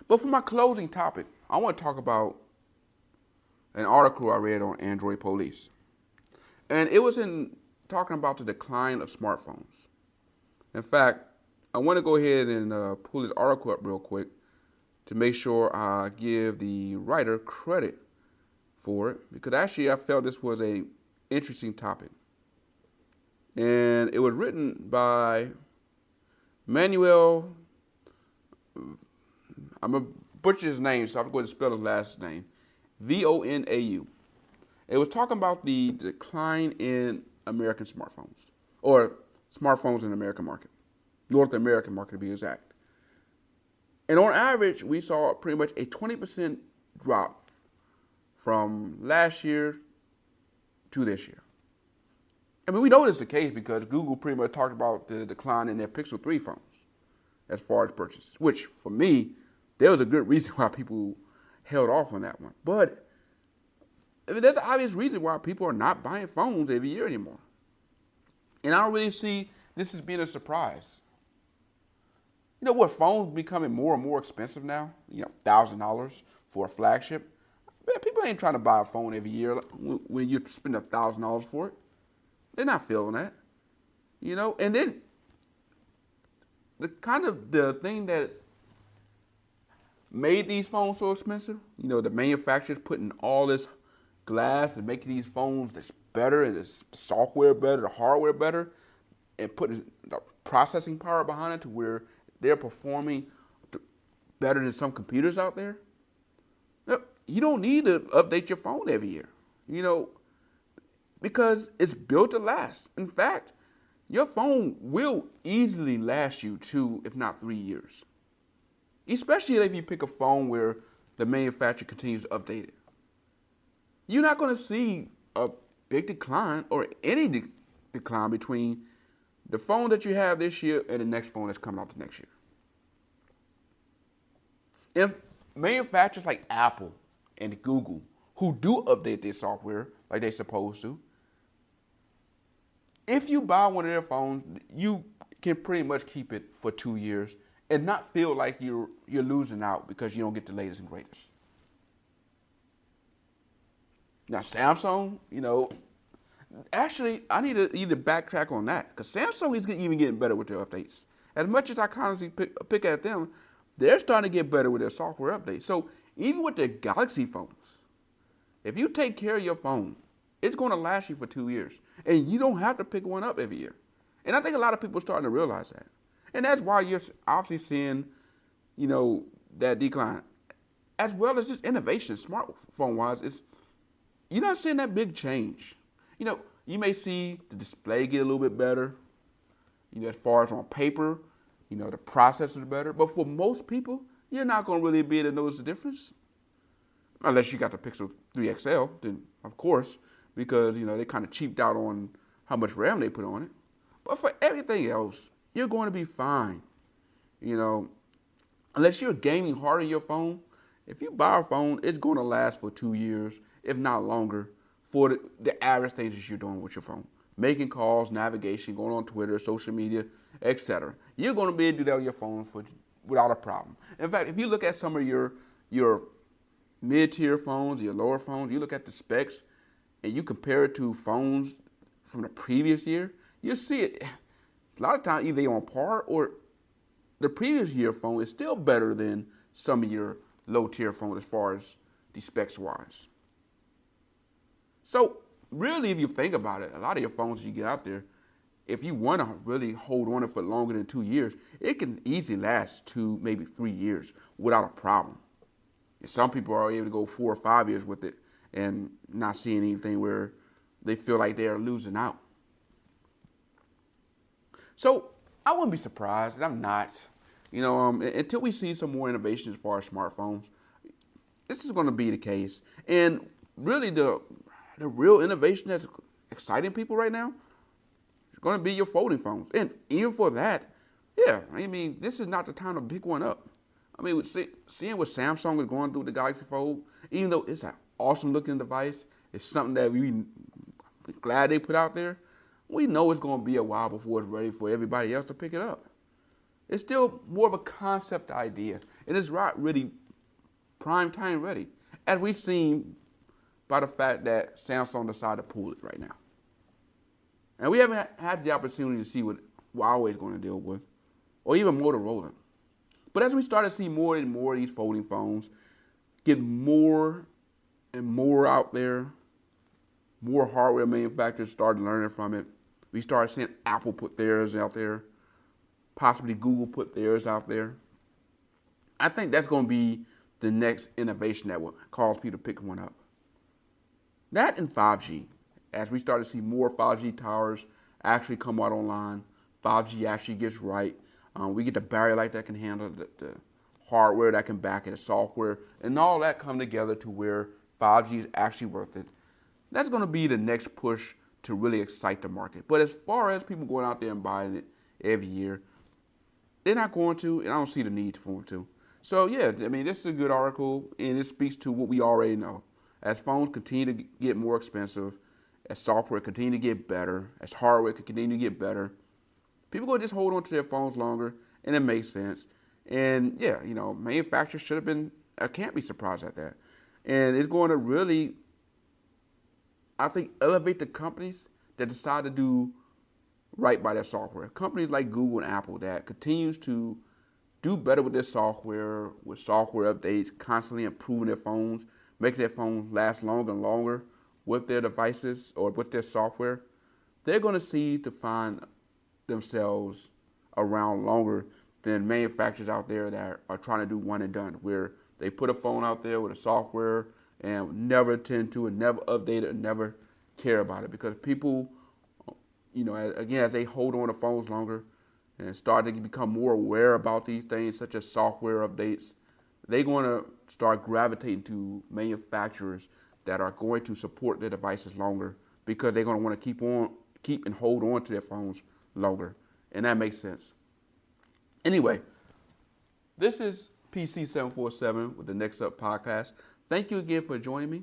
But for my closing topic, I want to talk about an article I read on Android Police. And it was in talking about the decline of smartphones. In fact, I want to go ahead and pull this article up real quick to make sure I give the writer credit for it, because actually I felt this was a interesting topic. And it was written by Manuel, I'm going to butcher his name, so I'm going to spell his last name, Vonau. It was talking about the decline in American smartphones, or smartphones in the American market, North American market to be exact. And on average, we saw pretty much a 20% drop from last year to this year. I mean, we know this is the case because Google pretty much talked about the decline in their Pixel 3 phones as far as purchases, which for me, there was a good reason why people held off on that one. But I mean, there's an obvious reason why people are not buying phones every year anymore. And I don't really see this as being a surprise. You know what, phones becoming more and more expensive now, $1,000 for a flagship. Man, people ain't trying to buy a phone every year when you spend $1,000 for it. They're not feeling that. And then the thing that made these phones so expensive, the manufacturers putting all this glass and making these phones that's better, and the software better, the hardware better, and putting the processing power behind it to where they're performing better than some computers out there. You don't need to update your phone every year, because it's built to last. In fact, your phone will easily last you 2, if not 3 years. Especially if you pick a phone where the manufacturer continues to update it. You're not going to see a big decline or any decline between the phone that you have this year and the next phone that's coming out the next year. If manufacturers like Apple and Google, who do update their software like they're supposed to, if you buy one of their phones, you can pretty much keep it for 2 years and not feel like you're losing out because you don't get the latest and greatest. Now, Samsung, actually, I need to either backtrack on that, because Samsung is even getting better with their updates. As much as I constantly pick at them, they're starting to get better with their software updates. So even with their Galaxy phones, if you take care of your phone, it's going to last you for 2 years. And you don't have to pick one up every year. And I think a lot of people are starting to realize that. And that's why you're obviously seeing, that decline. As well as just innovation, smartphone-wise, you're not seeing that big change. You may see the display get a little bit better, as far as on paper, the processor is better. But for most people, you're not going to really be able to notice the difference. Unless you got the Pixel 3 XL, then of course, because, they kind of cheaped out on how much RAM they put on it. But for everything else, you're going to be fine. Unless you're gaming hard on your phone, if you buy a phone, it's going to last for 2 years, if not longer, for the average things that you're doing with your phone. Making calls, navigation, going on Twitter, social media, etc. You're going to be able to do that on your phone without a problem. In fact, if you look at some of your mid-tier phones, your lower phones, you look at the specs, and you compare it to phones from the previous year, you'll see it. A lot of times, either they're on par or the previous year phone is still better than some of your low-tier phones as far as the specs-wise. So, really, if you think about it, a lot of your phones that you get out there, if you want to really hold on to it for longer than 2 years, it can easily last 2, maybe 3 years without a problem. And some people are able to go 4 or 5 years with it and not seeing anything where they feel like they are losing out. So I wouldn't be surprised, and I'm not, until we see some more innovation as far as smartphones, this is going to be the case. And really the real innovation that's exciting people right now is going to be your folding phones. And even for that, this is not the time to pick one up. Seeing what Samsung is going through with the Galaxy Fold, even though it's an awesome looking device, it's something that we're glad they put out there, we know it's going to be a while before it's ready for everybody else to pick it up. It's still more of a concept idea. It is not really prime time ready, as we've seen by the fact that Samsung decided to pull it right now. And we haven't had the opportunity to see what Huawei is going to deal with, or even Motorola. But as we start to see more and more of these folding phones get more and more out there, more hardware manufacturers start learning from it. We start seeing Apple put theirs out there, possibly Google put theirs out there. I think that's going to be the next innovation that will cause people to pick one up. That and 5G. As we start to see more 5G towers actually come out online, 5G actually gets right. We get the battery life that can handle the hardware that can back it, the software, and all that come together to where 5G is actually worth it. That's going to be the next push to really excite the market. But as far as people going out there and buying it every year, they're not going to, and I don't see the need for them to. So yeah, I mean, this is a good article, and it speaks to what we already know. As phones continue to get more expensive, as software continue to get better, as hardware continue to get better, people going to just hold on to their phones longer, and it makes sense. And yeah, manufacturers should have been, I can't be surprised at that. And it's going to really, I think, elevate the companies that decide to do right by their software. Companies like Google and Apple that continues to do better with their software, with software updates, constantly improving their phones, making their phones last longer and longer with their devices or with their software. They're going to see to find themselves around longer than manufacturers out there that are trying to do one and done, where they put a phone out there with a software and never attend to it, never update it, and never care about it. Because people, again, as they hold on to phones longer and start to become more aware about these things, such as software updates, they're going to start gravitating to manufacturers that are going to support their devices longer, because they're going to want to keep and hold on to their phones longer. And that makes sense. Anyway, this is PC747 with the Next Up podcast. Thank you again for joining me.